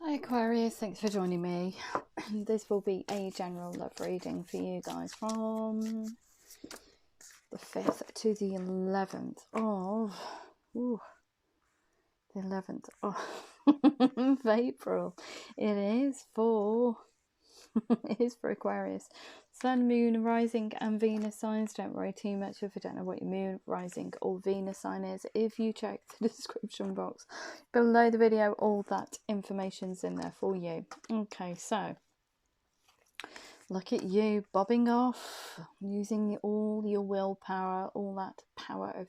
Hi Aquarius, thanks for joining me. This will be a general love reading for you guys from the 5th to the 11th of the 11th of April. It is for Aquarius. Sun, Moon, Rising and Venus signs. Don't worry too much if you don't know what your Moon, Rising or Venus sign is. If you check the description box below the video, all that information's in there for you. Okay, so look at you bobbing off, using all your willpower, all that power of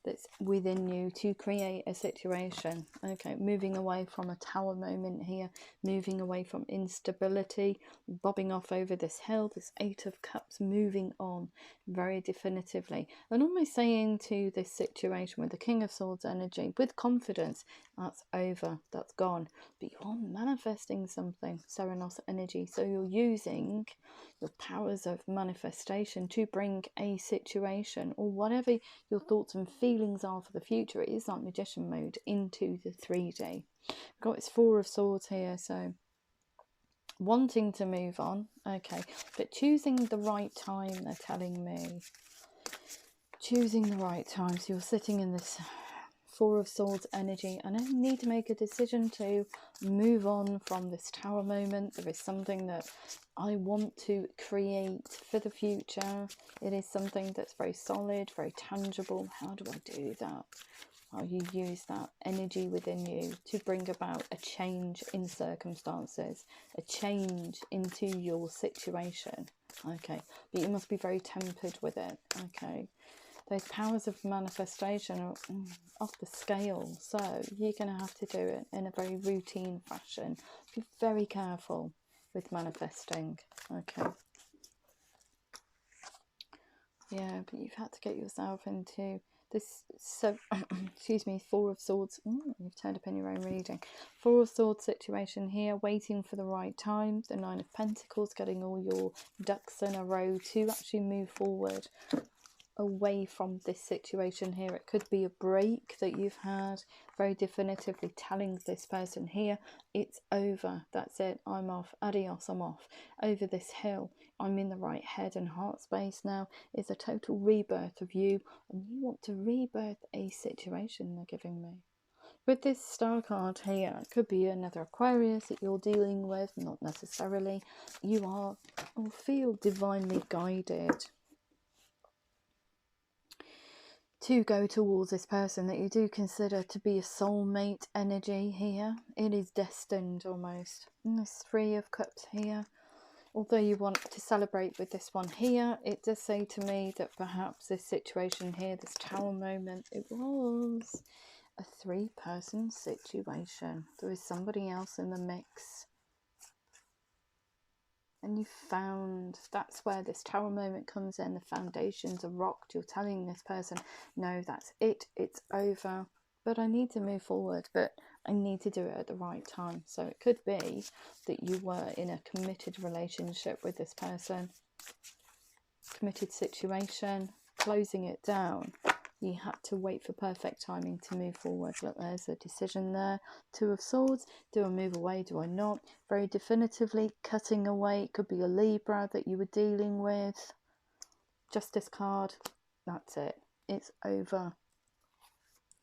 that's within you to create a situation. Okay, moving away from a tower moment here, moving away from instability, bobbing off over this hill, this 8 of Cups, moving on very definitively, and almost saying to this situation with the King of Swords energy, with confidence, that's over, that's gone. But you are manifesting something, Serenos energy, so you're using your powers of manifestation to bring a situation or whatever your thoughts and feelings are for the future. It is like magician mode into the 3D. We've got its 4 of Swords here, so wanting to move on, okay, but choosing the right time, they're telling me. Choosing the right time. So you're sitting in this 4 of Swords energy, and I need to make a decision to move on from this tower moment. There is something that I want to create for the future. It is something that's very solid, very tangible. How do I do that? Well, you use that energy within you to bring about a change in circumstances, a change into your situation. Okay, but you must be very tempered with it. Okay, those powers of manifestation are off the scale, so you're going to have to do it in a very routine fashion. Be very careful with manifesting. Okay, yeah, but you've had to get yourself into this, so excuse me, 4 of Swords. You've turned up in your own reading. 4 of Swords situation here, waiting for the right time. The 9 of Pentacles, getting all your ducks in a row to actually move forward away from this situation here. It could be a break that you've had, very definitively telling this person here, it's over, that's it, I'm off, adios, I'm off, over this hill, I'm in the right head and heart space now. It's a total rebirth of you, and you want to rebirth a situation, they're giving me. With this star card here, it could be another Aquarius that you're dealing with, not necessarily. You are, or feel divinely guided to go towards this person that you do consider to be a soulmate energy here. It is destined almost. And this 3 of Cups here. Although you want to celebrate with this one here, it does say to me that perhaps this situation here, this tower moment, it was a 3-person situation. There is somebody else in the mix. And you found, that's where this tower moment comes in. The foundations are rocked. You're telling this person, no, that's it, it's over, but I need to move forward, but I need to do it at the right time. So it could be that you were in a committed relationship with this person, committed situation, closing it down. You had to wait for perfect timing to move forward. Look, there's a decision there. 2 of Swords. Do I move away? Do I not? Very definitively cutting away. It could be a Libra that you were dealing with. Justice card. That's it. It's over.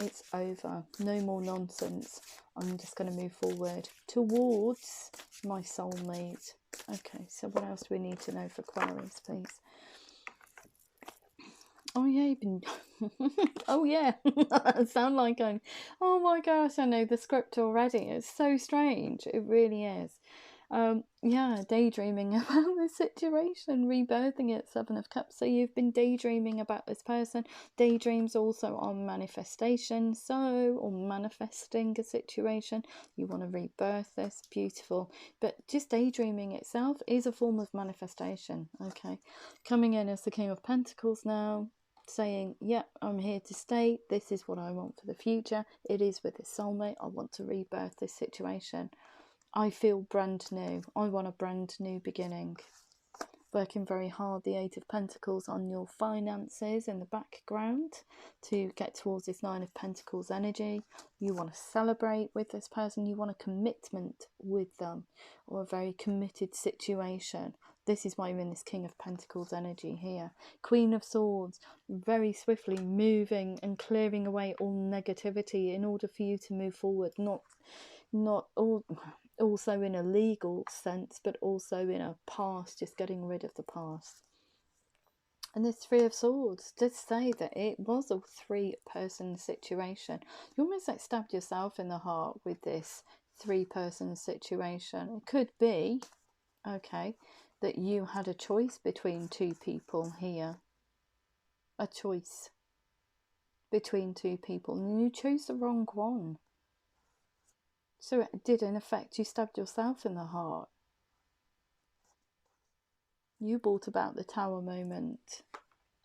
It's over. No more nonsense. I'm just going to move forward towards my soulmate. Okay, so what else do we need to know for Aquarius, please? Oh yeah, you've been oh yeah. I sound like I'm, oh my gosh, I know the script already. It's so strange, it really is. Yeah, daydreaming about this situation, rebirthing it, 7 of Cups. So you've been daydreaming about this person. Daydreams also on manifestation, so, or manifesting a situation. You want to rebirth this, beautiful. But just daydreaming itself is a form of manifestation. Okay, coming in as the King of Pentacles now, saying, yeah, I'm here to stay. This is what I want for the future. It is with this soulmate. I want to rebirth this situation. I feel brand new. I want a brand new beginning. working very hard, the Eight of Pentacles, on your finances in the background to get towards this Nine of Pentacles energy. You want to celebrate with this person, you want a commitment with them, or a very committed situation. This is why you're in this King of Pentacles energy here. Queen of Swords, very swiftly moving and clearing away all negativity in order for you to move forward. Not all, also in a legal sense, but also in a past, just getting rid of the past. And this Three of Swords did say that it was a three-person situation. You almost like stabbed yourself in the heart with this three-person situation. It could be, okay, that you had a choice between two people here. A choice between two people, and you chose the wrong one. So it did, in effect, you stabbed yourself in the heart. You brought about the Tower moment,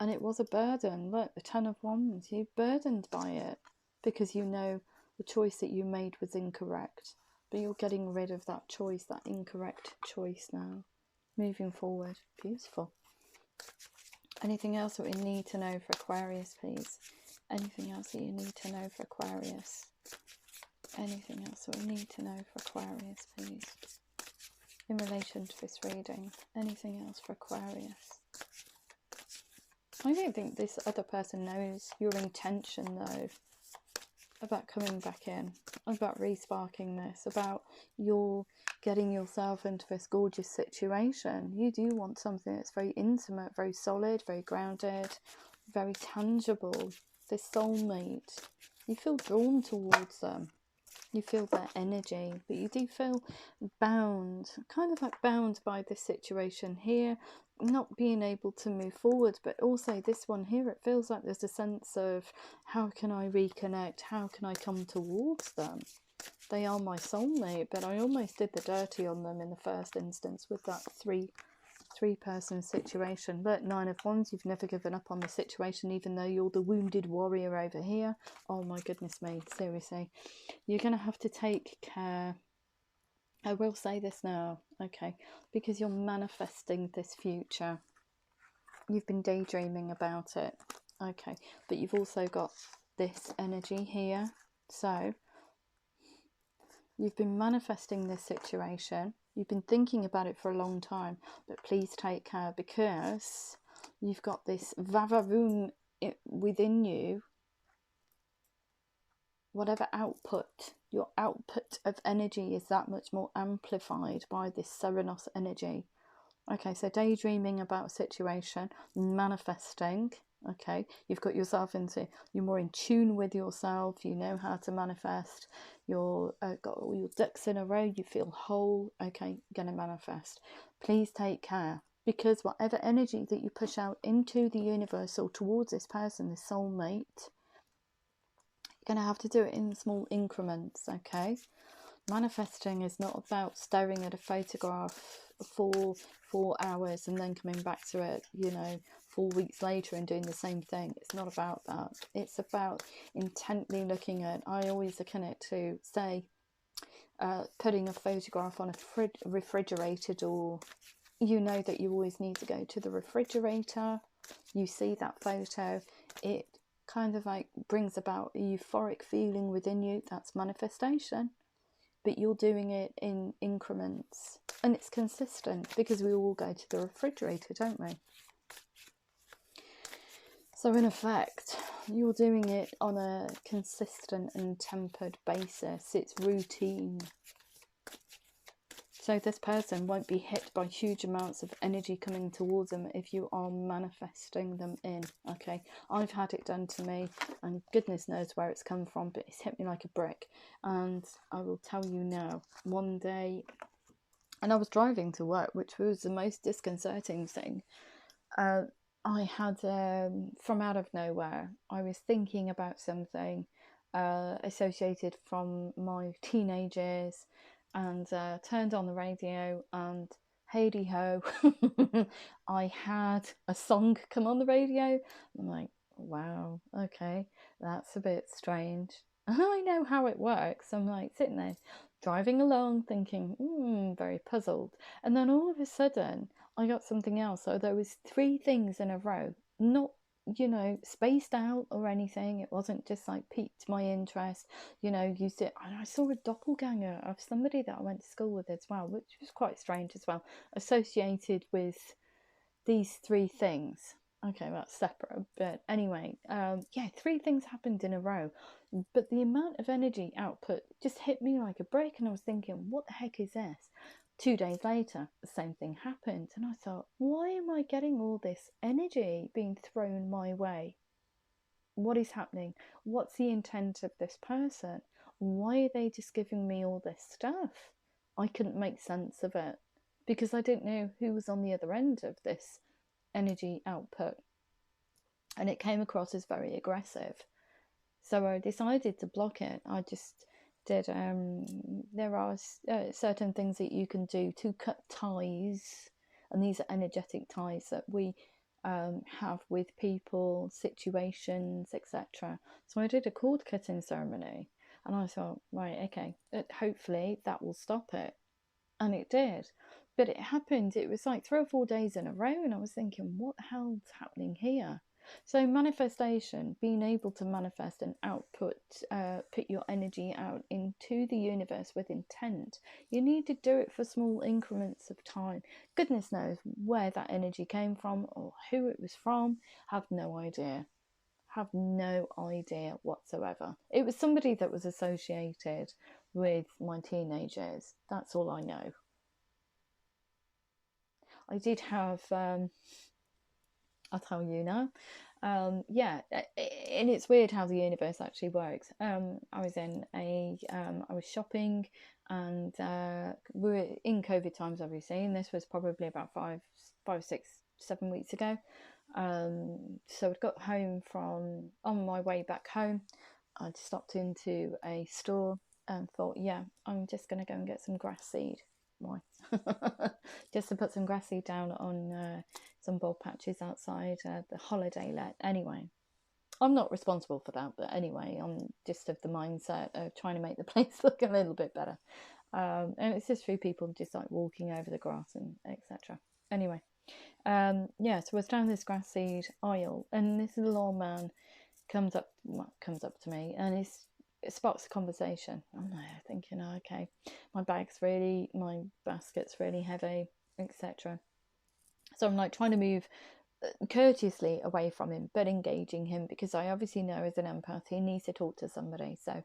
and it was a burden. Look, the Ten of Wands, you're burdened by it because you know the choice that you made was incorrect, but you're getting rid of that choice, that incorrect choice now, moving forward. Beautiful. Anything else that we need to know for Aquarius, please? Anything else that you need to know for Aquarius? Anything else that we need to know for Aquarius, please? In relation to this reading, anything else for Aquarius? I don't think this other person knows your intention, though, about coming back in, about resparking this, about your getting yourself into this gorgeous situation. You do want something that's very intimate, very solid, very grounded, very tangible. This soulmate, you feel drawn towards them. You feel their energy, but you do feel bound, kind of like bound by this situation here, not being able to move forward. But also this one here, it feels like there's a sense of, how can I reconnect? How can I come towards them? They are my soulmate, but I almost did the dirty on them in the first instance with that three-person situation. But Nine of Wands, you've never given up on the situation, even though you're the wounded warrior over here. Oh my goodness me, seriously. You're going to have to take care. I will say this now, okay, because you're manifesting this future. You've been daydreaming about it, okay, but you've also got this energy here. So you've been manifesting this situation. You've been thinking about it for a long time, but please take care, because you've got this vavavoom within you. Whatever output, your output of energy is that much more amplified by this Serenos energy. Okay, so daydreaming about a situation, manifesting. Okay, you've got yourself into, you're more in tune with yourself, you know how to manifest, you're got all your ducks in a row, you feel whole. Okay, gonna manifest. Please take care, because whatever energy that you push out into the universe or towards this person, this soulmate, you're gonna have to do it in small increments. Okay, manifesting is not about staring at a photograph for 4 hours and then coming back to it, you know, 4 weeks later and doing the same thing. It's not about that. It's about intently looking at, I always look at it to say, putting a photograph on a refrigerator door. You know that you always need to go to the refrigerator. You see that photo, it kind of like brings about a euphoric feeling within you. That's manifestation. But you're doing it in increments, and it's consistent, because we all go to the refrigerator, don't we? So in effect, you're doing it on a consistent and tempered basis. It's routine. So this person won't be hit by huge amounts of energy coming towards them if you are manifesting them in. Okay, I've had it done to me, and goodness knows where it's come from, but it's hit me like a brick. And I will tell you now, one day, and I was driving to work, which was the most disconcerting thing. I had, from out of nowhere, I was thinking about something associated from my teenage years, and turned on the radio, and hey ho, I had a song come on the radio. I'm like, wow, okay, that's a bit strange. I know how it works. I'm like sitting there driving along thinking, very puzzled. And then all of a sudden, I got something else. So there was 3 things in a row, not, spaced out or anything. It wasn't just like piqued my interest, and I saw a doppelganger of somebody that I went to school with as well, which was quite strange as well, associated with these 3 things. Okay, that's separate, but anyway, 3 things happened in a row, but the amount of energy output just hit me like a brick, and I was thinking, what the heck is this? 2 days later, the same thing happened, and I thought, why am I getting all this energy being thrown my way? What is happening? What's the intent of this person? Why are they just giving me all this stuff? I couldn't make sense of it because I didn't know who was on the other end of this energy output, and it came across as very aggressive. So I decided to block it. I just did there are certain things that you can do to cut ties, and these are energetic ties that we have with people, situations, etc. So I did a cord cutting ceremony, and I thought, right, okay, hopefully that will stop it, and it did. But it happened, it was like 3 or 4 days in a row, and I was thinking, what the hell's happening here? So manifestation, being able to manifest and output, put your energy out into the universe with intent. You need to do it for small increments of time. Goodness knows where that energy came from or who it was from. Have no idea. Have no idea whatsoever. It was somebody that was associated with my teenagers. That's all I know. I did have, I'll tell you now. And it's weird how the universe actually works. I was I was shopping, and we were in COVID times, obviously, and this was probably about 5, 6, 7 weeks ago. So I'd got home on my way back home, I'd stopped into a store and thought, I'm just going to go and get some grass seed. Why? Just to put some grass seed down on some bulb patches outside the holiday let. Anyway, I'm not responsible for that, but anyway, I'm just of the mindset of trying to make the place look a little bit better. And it's just 3 people just like walking over the grass and etc. Anyway, so I was down this grass seed aisle, and this little old man comes up to me, and it sparks a conversation. I'm there thinking, okay, my basket's really heavy, etc. So I'm like trying to move courteously away from him, but engaging him, because I obviously know as an empath he needs to talk to somebody. So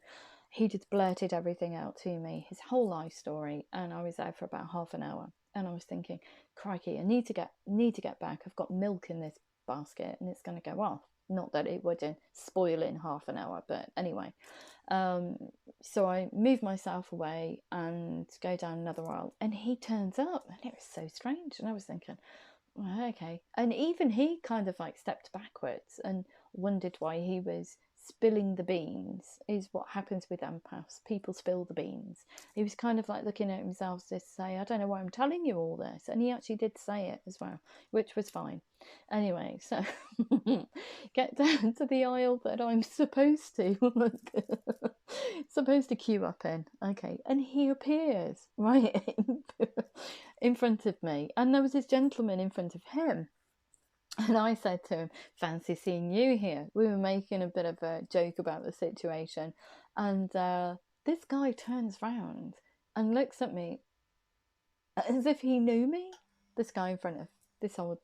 he just blurted everything out to me, his whole life story, and I was there for about half an hour, and I was thinking, crikey, I need to get back. I've got milk in this basket and it's going to go off. Not that it wouldn't spoil in half an hour, but anyway. So I move myself away and go down another aisle, and he turns up, and it was so strange, and I was thinking, well, okay. And even he kind of like stepped backwards and wondered why he was spilling the beans. Is what happens with empaths. People spill the beans. He was kind of like looking at himself to say, I don't know why I'm telling you all this. And he actually did say it as well, which was fine. Anyway, so get down to the aisle that I'm supposed to queue up in. Okay, and he appears right in front of me, and there was this gentleman in front of him. And I said to him, fancy seeing you here. We were making a bit of a joke about the situation. And this guy turns round and looks at me as if he knew me. This guy in front of this old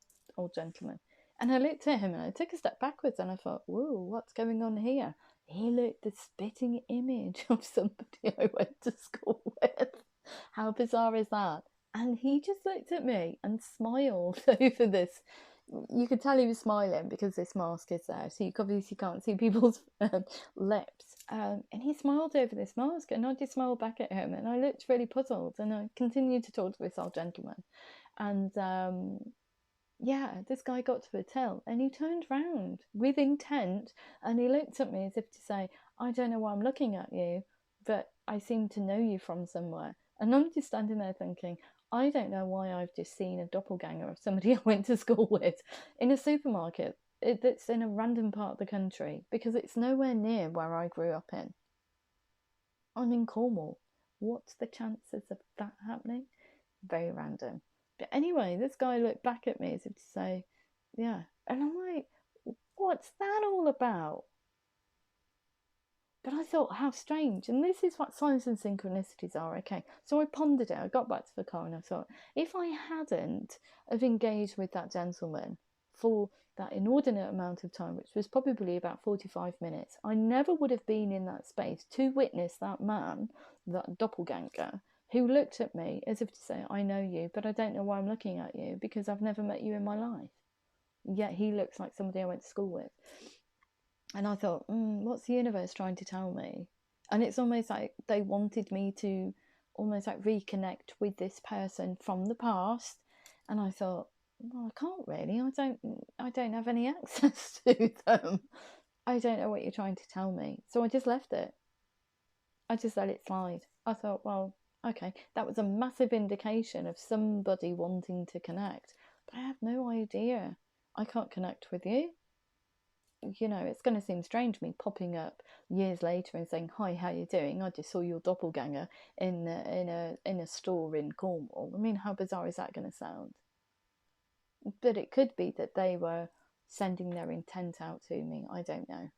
gentleman. And I looked at him and I took a step backwards, and I thought, whoa, what's going on here? He looked the spitting image of somebody I went to school with. How bizarre is that? And he just looked at me and smiled over this. You could tell he was smiling because this mask is there, so you obviously can't see people's lips. And he smiled over this mask, and I just smiled back at him, and I looked really puzzled, and I continued to talk to this old gentleman. And this guy got to the till, and he turned round with intent, and he looked at me as if to say, I don't know why I'm looking at you, but I seem to know you from somewhere. And I'm just standing there thinking, I don't know why I've just seen a doppelganger of somebody I went to school with in a supermarket that's in a random part of the country, because it's nowhere near where I grew up in. I'm in Cornwall. What's the chances of that happening? Very random. But anyway, this guy looked back at me as if to say, yeah. And I'm like, what's that all about? But I thought, how strange. And this is what signs and synchronicities are. Okay, so I pondered it. I got back to the car and I thought, if I hadn't have engaged with that gentleman for that inordinate amount of time, which was probably about 45 minutes, I never would have been in that space to witness that man, that doppelganger, who looked at me as if to say, I know you, but I don't know why I'm looking at you because I've never met you in my life. Yet he looks like somebody I went to school with. And I thought, what's the universe trying to tell me? And it's almost like they wanted me to almost like reconnect with this person from the past. And I thought, well, I can't really. I don't have any access to them. I don't know what you're trying to tell me. So I just left it. I just let it slide. I thought, well, okay, that was a massive indication of somebody wanting to connect. But I have no idea. I can't connect with you. You know, it's going to seem strange me popping up years later and saying, hi, how you doing? I just saw your doppelganger in a store in Cornwall. I mean, how bizarre is that going to sound? But it could be that they were sending their intent out to me. I don't know.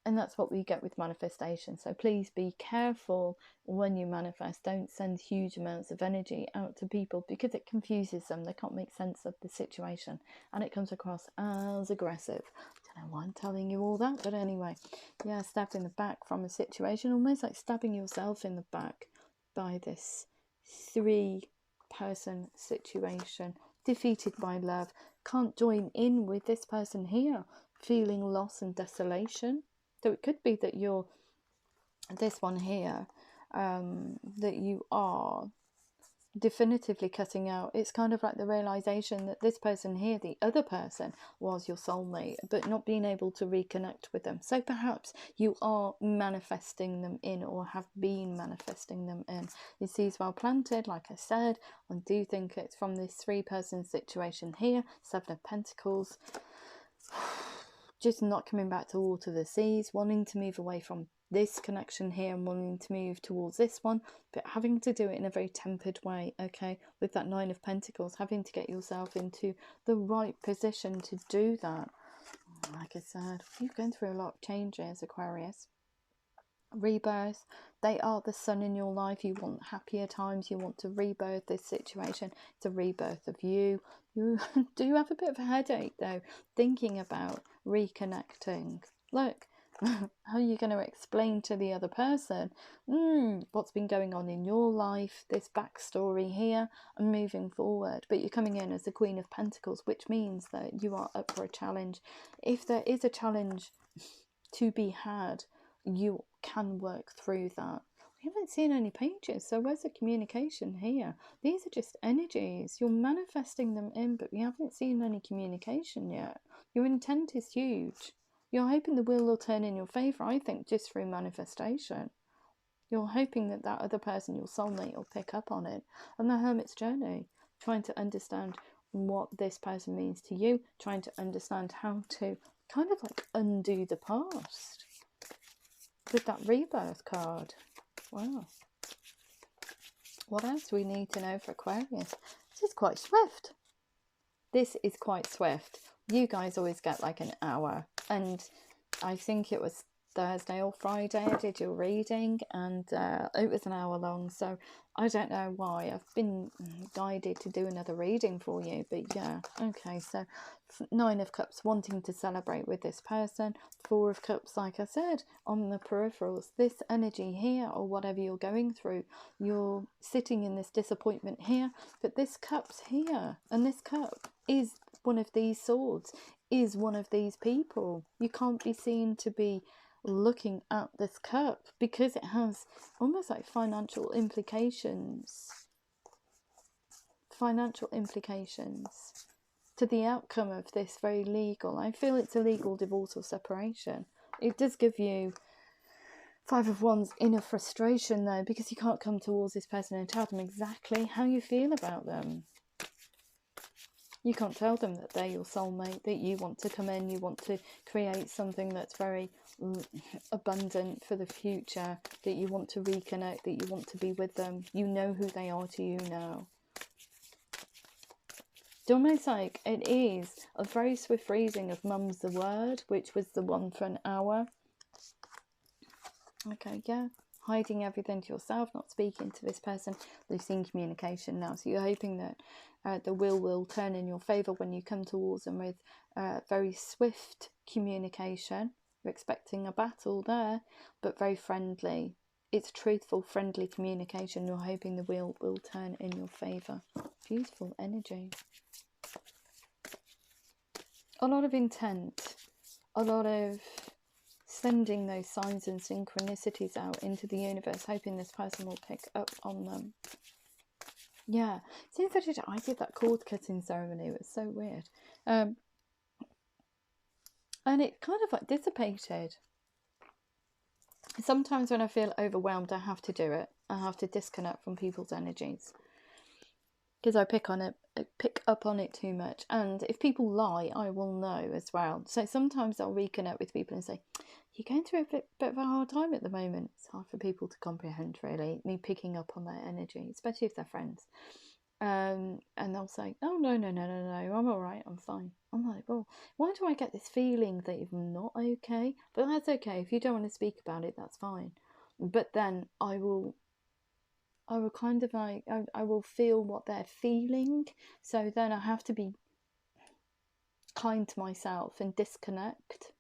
And that's what we get with manifestation. So please be careful when you manifest. Don't send huge amounts of energy out to people because it confuses them. They can't make sense of the situation and it comes across as aggressive. I don't know why I'm telling you all that, but anyway, yeah, stabbed in the back from a situation, almost like stabbing yourself in the back by this 3-person situation. Defeated by love. Can't join in with this person here. Feeling loss and desolation. So it could be that you're, this one here, that you are definitively cutting out. It's kind of like the realization that this person here, the other person, was your soulmate, but not being able to reconnect with them. So perhaps you are manifesting them in, or have been manifesting them in. Your seeds well planted, like I said. I do think it's from this 3-person situation here. 7 of Pentacles. Just not coming back to water the seas, wanting to move away from this connection here and wanting to move towards this one, but having to do it in a very tempered way, okay? With that 9 of Pentacles, having to get yourself into the right position to do that. Like I said, you're going through a lot of changes, Aquarius. Rebirth, they are the sun in your life. You want happier times, you want to rebirth this situation. It's a rebirth of you. You do have a bit of a headache though, thinking about reconnecting. Look, how are you going to explain to the other person what's been going on in your life, this backstory here, and moving forward? But you're coming in as the Queen of Pentacles, which means that you are up for a challenge. If there is a challenge to be had, you can work through that. We haven't seen any pages, so where's the communication here? These are just energies. You're manifesting them in, but we haven't seen any communication yet. Your intent is huge. You're hoping the wheel will turn in your favour, I think, just through manifestation. You're hoping that that other person, your soulmate, will pick up on it. And the Hermit's journey, trying to understand what this person means to you, trying to understand how to kind of like undo the past. With that rebirth card. Wow. What else do we need to know for Aquarius? This is quite swift. This is quite swift. You guys always get like an hour. And I think it was Thursday or Friday I did your reading. And it was an hour long. So I don't know why. I've been guided to do another reading for you. But yeah. Okay. So 9 of Cups, wanting to celebrate with this person. 4 of Cups, like I said, on the peripherals. This energy here, or whatever you're going through, you're sitting in this disappointment here, but this cup's here, and this cup is one of these swords, is one of these people. You can't be seen to be looking at this cup because it has almost like financial implications to the outcome of this. Very legal. I feel it's a legal divorce or separation. It does give you 5 of Wands inner frustration though, because you can't come towards this person and tell them exactly how you feel about them. You can't tell them that they're your soulmate, that you want to come in, you want to create something that's very abundant for the future, that you want to reconnect, that you want to be with them. You know who they are to you now. It's almost like it is a very swift freezing of Mum's the Word, which was the one for an hour. Okay, yeah. Hiding everything to yourself, not speaking to this person, losing communication now. So you're hoping that the wheel will turn in your favour when you come towards them with very swift communication. You're expecting a battle there, but very friendly. It's truthful, friendly communication. You're hoping the wheel will turn in your favour. Beautiful energy. A lot of intent, a lot of sending those signs and synchronicities out into the universe, hoping this person will pick up on them. Yeah, since I did that cord cutting ceremony, it was so weird. And it kind of like dissipated. Sometimes when I feel overwhelmed, I have to do it. I have to disconnect from people's energies, because I pick up on it too much. And if people lie, I will know as well. So sometimes I'll reconnect with people and say, you're going through a bit of a hard time at the moment. It's hard for people to comprehend, really, me picking up on their energy, especially if they're friends. And they'll say, oh, no, I'm all right, I'm fine. I'm like, well, why do I get this feeling that you're not okay? But that's okay. If you don't want to speak about it, that's fine. But then I will kind of like, I will feel what they're feeling. So then I have to be kind to myself and disconnect.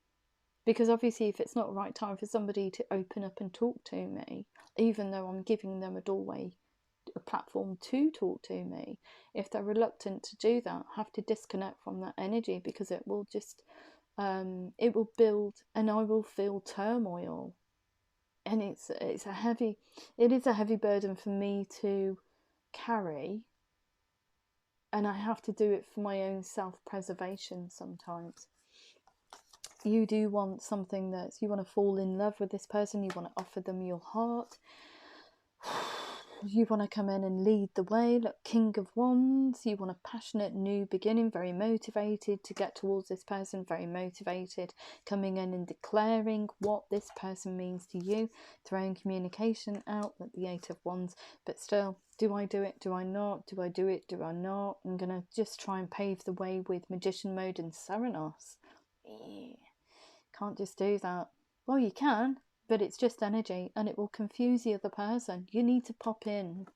Because obviously if it's not the right time for somebody to open up and talk to me, even though I'm giving them a doorway, a platform to talk to me, if they're reluctant to do that, I have to disconnect from that energy, because it will just, it will build, and I will feel turmoil. And it is a heavy burden for me to carry, and I have to do it for my own self-preservation sometimes. You do want something you want to fall in love with this person, you want to offer them your heart, you want to come in and lead the way, look, King of Wands, you want a passionate new beginning, very motivated to get towards this person, very motivated, coming in and declaring what this person means to you, throwing communication out at the Eight of Wands. But still, do I do it? Do I not? Do I do it? Do I not? I'm going to just try and pave the way with Magician Mode and Serenos. Can't just do that. Well, you can, but it's just energy, and it will confuse the other person. You need to pop in.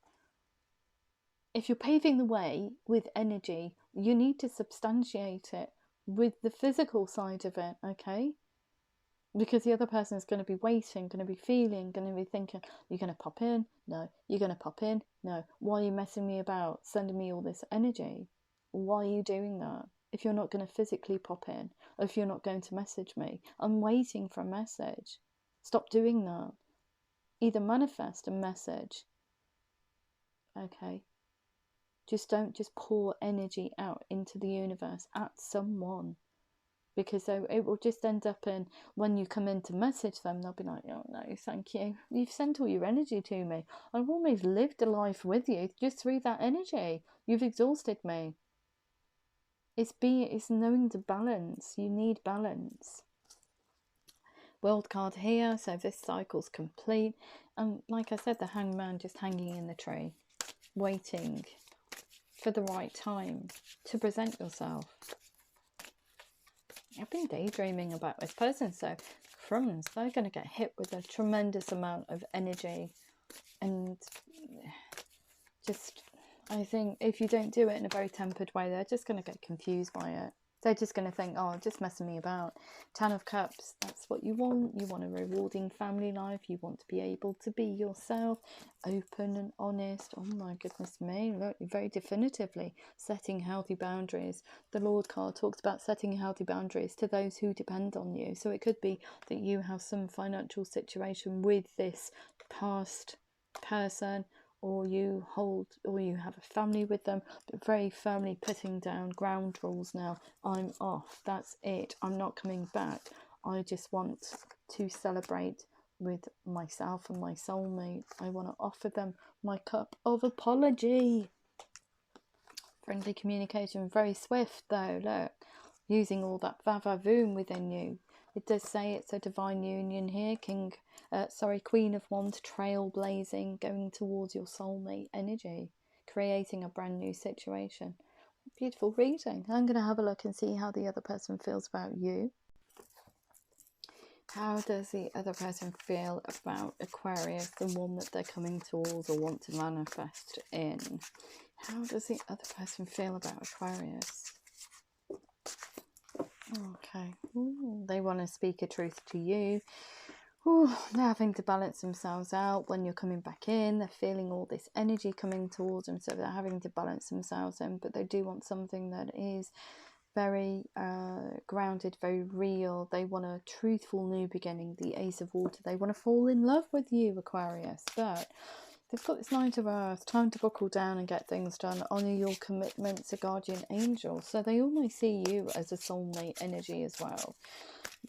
If you're paving the way with energy, you need to substantiate it with the physical side of it, okay? Because the other person is going to be waiting, going to be feeling, going to be thinking, you're going to pop in? No. You're going to pop in? No. Why are you messing me about, sending me all this energy? Why are you doing that? If you're not going to physically pop in, or if you're not going to message me, I'm waiting for a message. Stop doing that. Either manifest a message. Okay. Don't just pour energy out into the universe at someone. Because it will just end up in, when you come in to message them, they'll be like, oh no, thank you. You've sent all your energy to me. I've almost lived a life with you just through that energy. You've exhausted me. It's knowing the balance. You need balance. World card here, so this cycle's complete. And like I said, the Hangman just hanging in the tree, waiting for the right time to present yourself. I've been daydreaming about this person, so crumbs, they're going to get hit with a tremendous amount of energy. And just, I think if you don't do it in a very tempered way, they're just going to get confused by it. They're just going to think, oh, just messing me about. 10 of Cups, that's what you want. You want a rewarding family life. You want to be able to be yourself, open and honest. Oh my goodness me, look, very definitively setting healthy boundaries. The Lord card talks about setting healthy boundaries to those who depend on you. So it could be that you have some financial situation with this past person, or you have a family with them, but very firmly putting down ground rules now. I'm off, that's it, I'm not coming back. I just want to celebrate with myself and my soulmate. I want to offer them my cup of apology. Friendly communication, very swift though, look, using all that va-va-voom within you. It does say it's a divine union here, Queen of Wands, trailblazing, going towards your soulmate energy, creating a brand new situation. Beautiful reading. I'm going to have a look and see how the other person feels about you. How does the other person feel about Aquarius, the one that they're coming towards or want to manifest in? How does the other person feel about Aquarius? Okay. Ooh, they want to speak a truth to you. Ooh, they're having to balance themselves out when you're coming back in. They're feeling all this energy coming towards them, so they're having to balance themselves in, but they do want something that is very grounded, very real. They want a truthful new beginning, the Ace of Water. They want to fall in love with you, Aquarius, but they've got this Knight of Earth, time to buckle down and get things done, honour your commitments, a guardian angel. So they almost see you as a soulmate energy as well.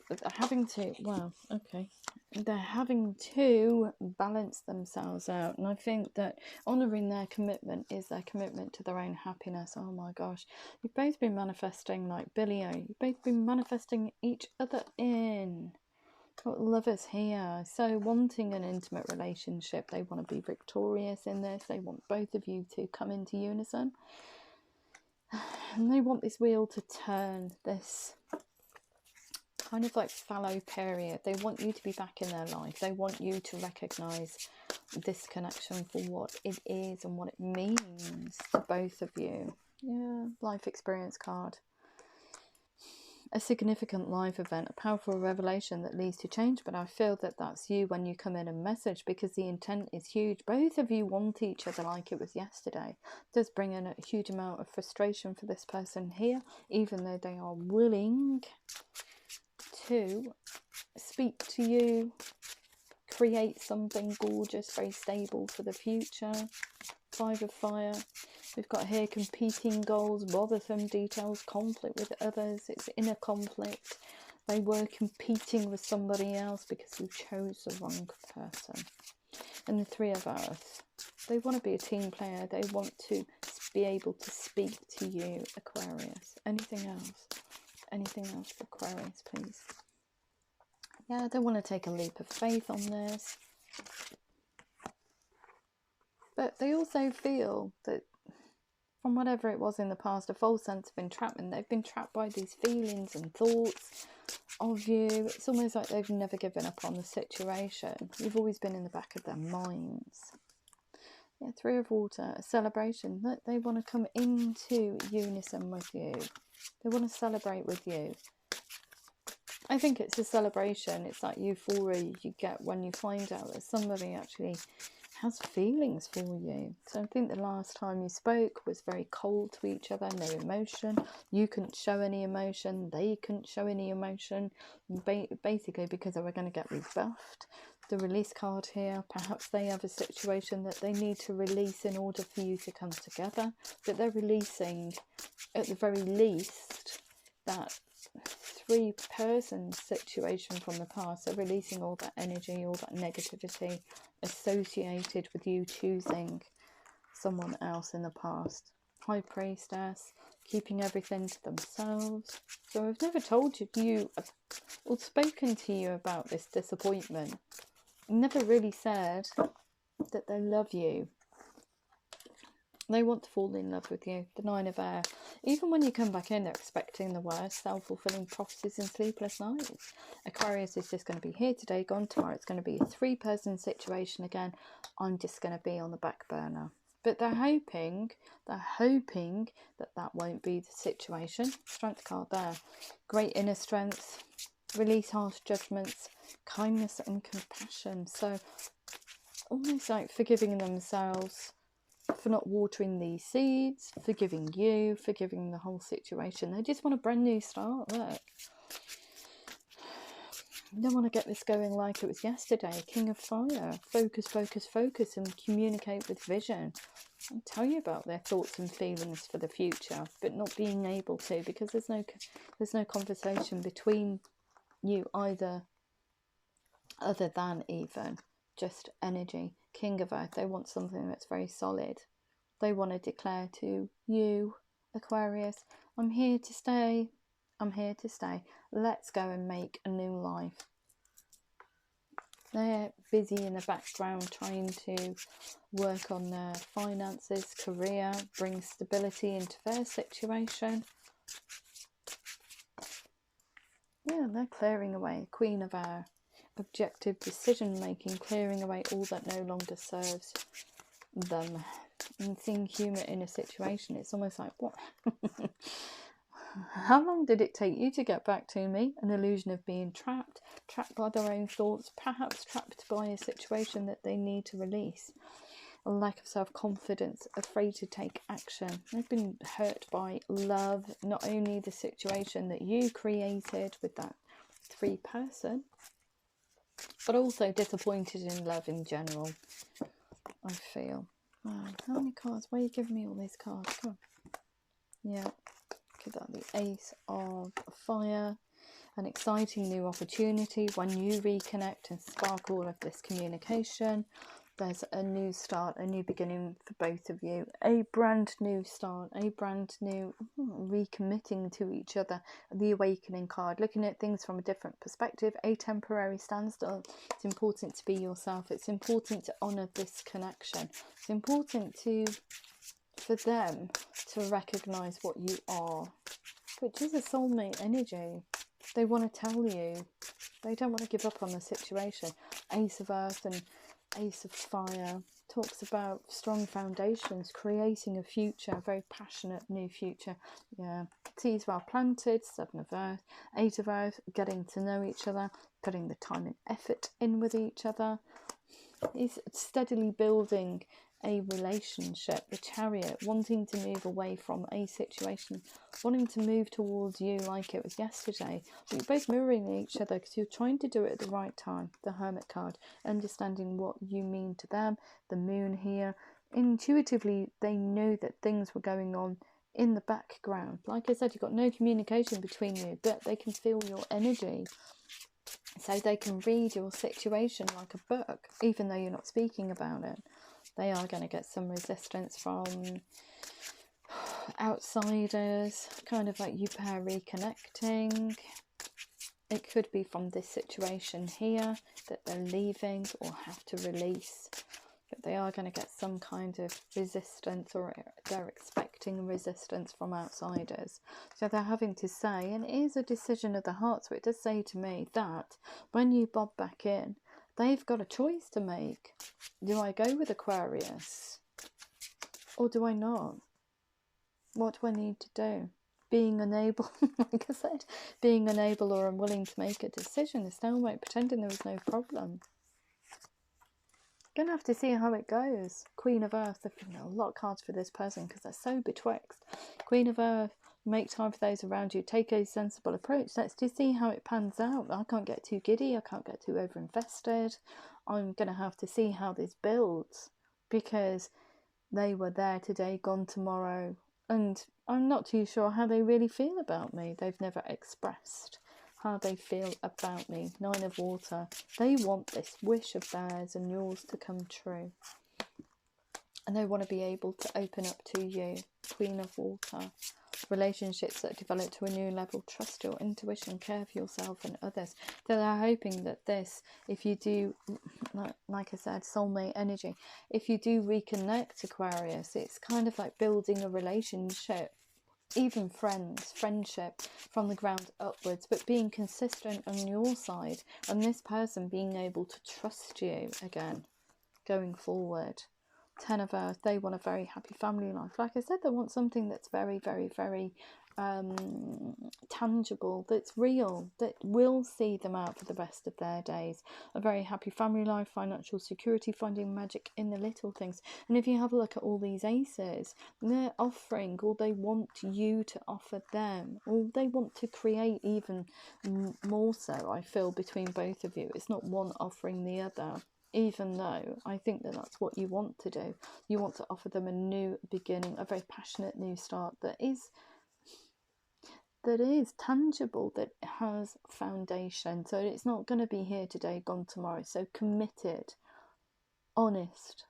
But they're having to, well, okay, they're having to balance themselves out. And I think that honouring their commitment is their commitment to their own happiness. Oh my gosh, you've both been manifesting like Billy-O. You've both been manifesting each other in. Got lovers here, so wanting an intimate relationship. They want to be victorious in this. They want both of you to come into unison, and they want this wheel to turn, this kind of like fallow period. They want you to be back in their life. They want you to recognize this connection for what it is and what it means to both of you. Yeah, life experience card. A significant life event, a powerful revelation that leads to change. But I feel that that's you when you come in and message, because the intent is huge. Both of you want each other like it was yesterday. It does bring in a huge amount of frustration for this person here, even though they are willing to speak to you, create something gorgeous, very stable for the future. Five of Fire. We've got here competing goals, bothersome details, conflict with others. It's inner conflict. They were competing with somebody else because you chose the wrong person. And the Three of Earth. They want to be a team player. They want to be able to speak to you, Aquarius. Anything else? Anything else for Aquarius, please? Yeah, they want to take a leap of faith on this. But they also feel that from whatever it was in the past, a false sense of entrapment. They've been trapped by these feelings and thoughts of you. It's almost like they've never given up on the situation. You've always been in the back of their minds. Yeah, Three of Water, a celebration. They want to come into unison with you. They want to celebrate with you. I think it's a celebration. It's that euphoria you get when you find out that somebody actually has feelings for you. So I think the last time you spoke was very cold to each other, no emotion. You couldn't show any emotion, they couldn't show any emotion, basically because they were going to get rebuffed. The release card here, perhaps they have a situation that they need to release in order for you to come together, but they're releasing, at the very least, that three-person situation from the past. They're releasing all that energy, all that negativity associated with you choosing someone else in the past. High Priestess, keeping everything to themselves. So I've never told you or spoken to you about this disappointment. Never really said that they love you. They want to fall in love with you. The Nine of Air. Even when you come back in, they're expecting the worst. Self-fulfilling prophecies and sleepless nights. Aquarius is just going to be here today, gone tomorrow. It's going to be a three-person situation again. I'm just going to be on the back burner. But they're hoping that that won't be the situation. Strength card there. Great inner strength. Release harsh judgments. Kindness and compassion. So almost like forgiving themselves for not watering these seeds, forgiving you, forgiving the whole situation. They just want a brand new start. Look, they don't want to get this going like it was yesterday. King of Fire. Focus, focus, focus, and communicate with vision. I'll tell you about their thoughts and feelings for the future, but not being able to, because there's no conversation between you either, other than even just energy. King of Earth. They want something that's very solid. They want to declare to you Aquarius. I'm here to stay. I'm here to stay. Let's go and make a new life. They're busy in the background trying to work on their finances, career, bring stability into their situation. Yeah, they're clearing away. Queen of Air. Objective decision making, clearing away all that no longer serves them. And seeing humour in a situation, it's almost like, what? How long did it take you to get back to me? An illusion of being trapped by their own thoughts, perhaps trapped by a situation that they need to release. A lack of self-confidence, afraid to take action. They've been hurt by love, not only the situation that you created with that 3 person, but also disappointed in love in general, I feel. Wow, how many cards? Why are you giving me all these cards? Come on. Yeah. That the Ace of Fire, an exciting new opportunity when you reconnect and spark all of this communication. There's a new start, a new beginning for both of you, a brand new start, a brand new recommitting to each other. The Awakening card, looking at things from a different perspective, a temporary standstill. It's important to be yourself. It's important to honour this connection. It's important for them to recognise what you are, which is a soulmate energy. They want to tell you. They don't want to give up on the situation. Ace of Earth and Ace of Fire talks about strong foundations, creating a future, a very passionate new future. Yeah, seeds well planted. 7 of Earth, 8 of Earth, getting to know each other, putting the time and effort in with each other. He's steadily building a relationship. The Chariot, wanting to move away from a situation, wanting to move towards you like it was yesterday. But you're both mirroring each other because you're trying to do it at the right time. The Hermit card, understanding what you mean to them. The Moon here, intuitively they know that things were going on in the background. Like I said, you've got no communication between you, but they can feel your energy. So they can read your situation like a book, even though you're not speaking about it. They are going to get some resistance from outsiders, kind of like you pair reconnecting. It could be from this situation here that they're leaving or have to release. But they are going to get some kind of resistance, or they're expecting resistance from outsiders. So they're having to say, and it is a decision of the heart, so it does say to me that when you bob back in, they've got a choice to make. Do I go with Aquarius? Or do I not? What do I need to do? Being unable, like I said, being unable or unwilling to make a decision. A stalemate, pretending there was no problem. Gonna have to see how it goes. Queen of Earth, there've been a lot of cards for this person because they're so betwixt. Queen of Earth, make time for those around you, take a sensible approach. Let's just see how it pans out. I can't get too giddy, I can't get too overinvested. I'm gonna have to see how this builds, because they were there today, gone tomorrow, and I'm not too sure how they really feel about me. They've never expressed how they feel about me. 9 of Water. They want this wish of theirs and yours to come true. And they want to be able to open up to you. Queen of Water. Relationships that develop to a new level. Trust your intuition. Care for yourself and others. So they're hoping that this, if you do, like I said, soulmate energy. If you do reconnect, Aquarius, it's kind of like building a relationship. Even friendship from the ground upwards, but being consistent on your side, and this person being able to trust you again going forward. 10 of Earth, they want a very happy family life. Like I said, they want something that's very, very, very tangible, that's real, that will see them out for the rest of their days. A very happy family life, financial security, finding magic in the little things. And if you have a look at all these aces, they're offering, or they want you to offer them, or they want to create even more so, I feel, between both of you. It's not one offering the other, even though I think that that's what you want to do. You want to offer them a new beginning, a very passionate new start that is tangible, that has foundation. So it's not going to be here today, gone tomorrow. So committed, honest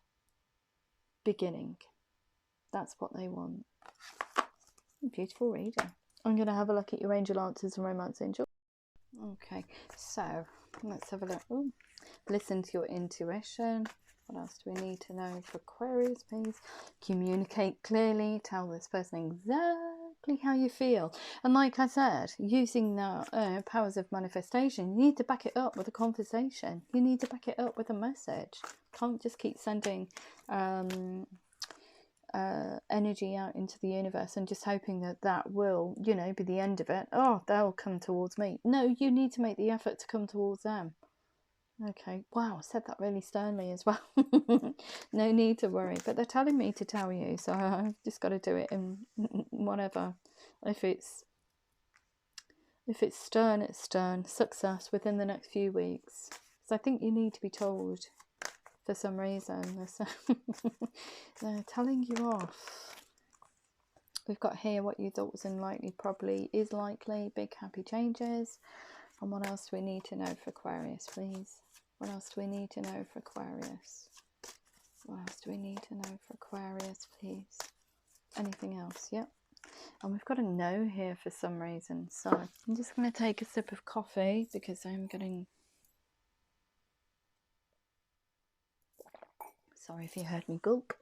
beginning. That's what they want. Beautiful reading. I'm going to have a look at your angel answers and romance angel. Okay, so let's have a look. Ooh. Listen to your intuition. What else do we need to know for Aquarius, please? Communicate clearly. Tell this person exactly how you feel. And like I said, using the powers of manifestation, you need to back it up with a conversation. You need to back it up with a message. Can't just keep sending energy out into the universe and just hoping that that will, you know, be the end of it. Oh, they'll come towards me. No, you need to make the effort to come towards them. Okay, wow, I said that really sternly as well. No need to worry, but they're telling me to tell you, so I've just got to do it in whatever. If it's stern, it's stern. Success within the next few weeks. So I think you need to be told for some reason. They're telling you off. We've got here what you thought was unlikely probably is likely. Big happy changes. And what else do we need to know for Aquarius, please? What else do we need to know for Aquarius? What else do we need to know for Aquarius, please? Anything else? Yep. And we've got a no here for some reason. So I'm just going to take a sip of coffee because I'm getting... Sorry if you heard me gulp.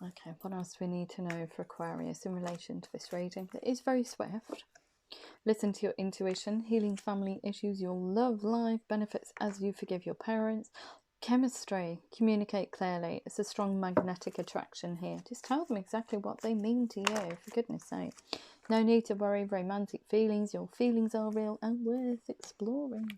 Okay, what else do we need to know for Aquarius in relation to this reading? It is very swift. Listen to your intuition, healing family issues, your love life, benefits as you forgive your parents. Chemistry, communicate clearly. It's a strong magnetic attraction here. Just tell them exactly what they mean to you, for goodness sake. No need to worry, romantic feelings. Your feelings are real and worth exploring.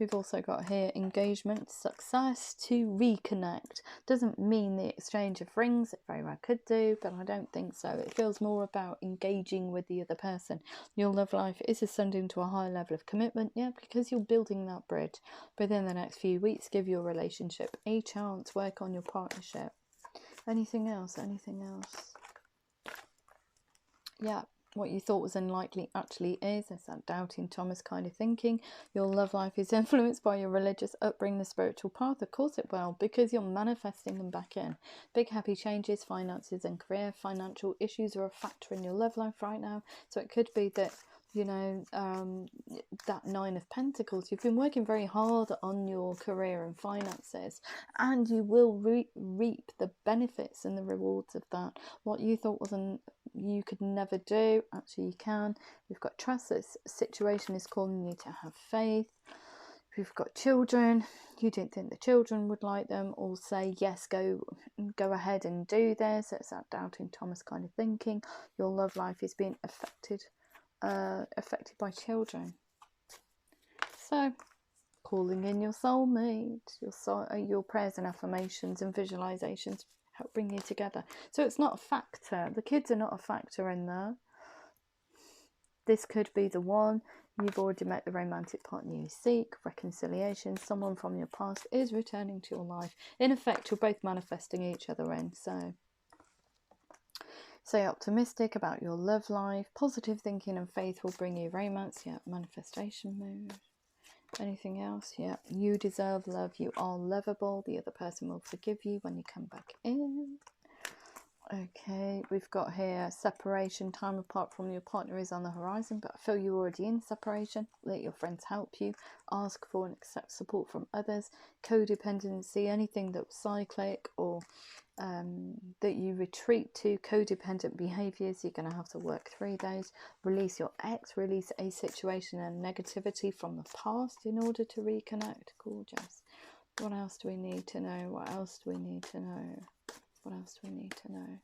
We've also got here engagement, success, to reconnect. Doesn't mean the exchange of rings. It very well could do, but I don't think so. It feels more about engaging with the other person. Your love life is ascending to a high level of commitment, yeah, because you're building that bridge. Within the next few weeks, give your relationship a chance. Work on your partnership. Anything else? Anything else? Yeah. What you thought was unlikely actually is. It's that doubting Thomas kind of thinking. Your love life is influenced by your religious upbringing, the spiritual path. Of course it will, because you're manifesting them back in. Big happy changes, finances and career. Financial issues are a factor in your love life right now. So it could be that, you know, that Nine of Pentacles, you've been working very hard on your career and finances, and you will reap the benefits and the rewards of that. What you thought wasn't, you could never do, actually you can. We've got trust. This situation is calling you to have faith. We've got children. You didn't think the children would like them, or say yes, go ahead and do this. It's that doubting Thomas kind of thinking. Your love life is being affected by children. So calling in your soulmate, your prayers and affirmations and visualizations help bring you together. So it's not a factor. The kids are not a factor in there. This could be the one. You've already met the romantic partner you seek. Reconciliation. Someone from your past is returning to your life. In effect, you're both manifesting each other in. So stay optimistic about your love life. Positive thinking and faith will bring you romance. Yeah, manifestation mood. Anything else? Yeah, you deserve love. You are lovable. The other person will forgive you when you come back in. Okay, we've got here separation. Time apart from your partner is on the horizon, but I feel you're already in separation. Let your friends help you. Ask for and accept support from others. Codependency, anything that was cyclic or that you retreat to, codependent behaviours, you're going to have to work through those. Release your ex, release a situation and negativity from the past in order to reconnect. Gorgeous. What else do we need to know? What else do we need to know? What else do we need to know?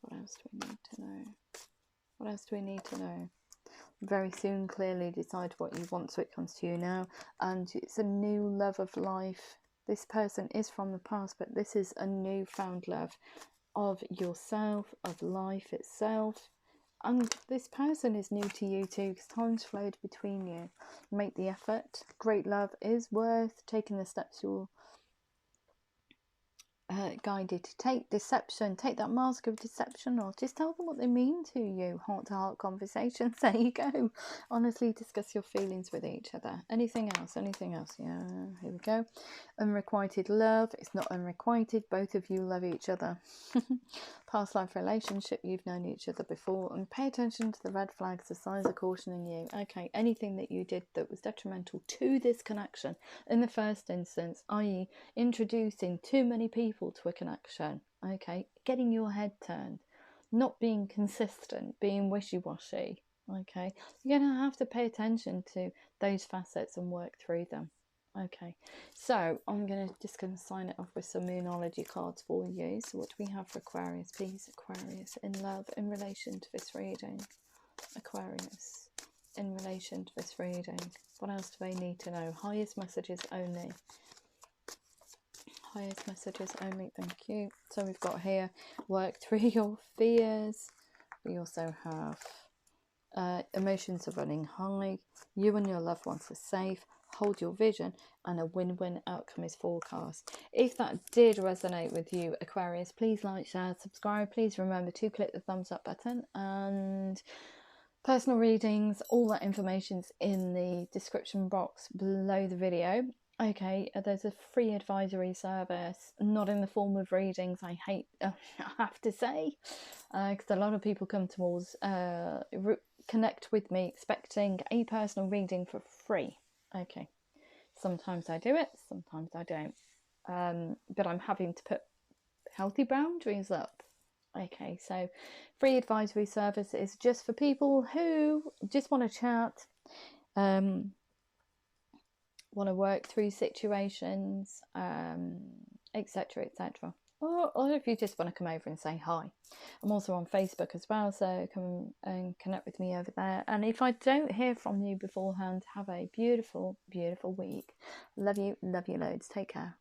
What else do we need to know? What else do we need to know? Very soon, clearly decide what you want, so it comes to you now. And it's a new love of life. This person is from the past, but this is a newfound love of yourself, of life itself. And this person is new to you too, because time's flowed between you. Make the effort. Great love is worth taking the steps you're guided to take. Deception, take that mask of deception off. Just tell them what they mean to you. Heart-to-heart conversations. There you go. Honestly discuss your feelings with each other. Anything else? Anything else? Yeah, here we go. Unrequited love. It's not unrequited. Both of you love each other. past life relationship, you've known each other before, and pay attention to the red flags, the signs are cautioning you. Okay, anything that you did that was detrimental to this connection in the first instance, i.e. introducing too many people to a connection, okay, getting your head turned, not being consistent, being wishy-washy, okay, you're going to have to pay attention to those facets and work through them. Okay, so I'm just going to sign it off with some Moonology cards for you. So what do we have for Aquarius, please? Aquarius in love in relation to this reading. Aquarius in relation to this reading. What else do they need to know? Highest messages only. Highest messages only, thank you. So we've got here, work through your fears. We also have emotions are running high. You and your loved ones are safe. Hold your vision, and a win-win outcome is forecast. If that did resonate with you, Aquarius, please like, share, subscribe. Please remember to click the thumbs up button, and personal readings, all that information's in the description box below the video. Okay, there's a free advisory service, not in the form of readings, I have to say, because a lot of people come towards connect with me expecting a personal reading for free. Okay, sometimes I do it, sometimes I don't, but I'm having to put healthy boundaries up. Okay, so free advisory service is just for people who just want to chat, want to work through situations, etc, etc, or if you just want to come over and say hi. I'm also on Facebook as well, so come and connect with me over there. And if I don't hear from you beforehand, have a beautiful, beautiful week. Love you loads. Take care.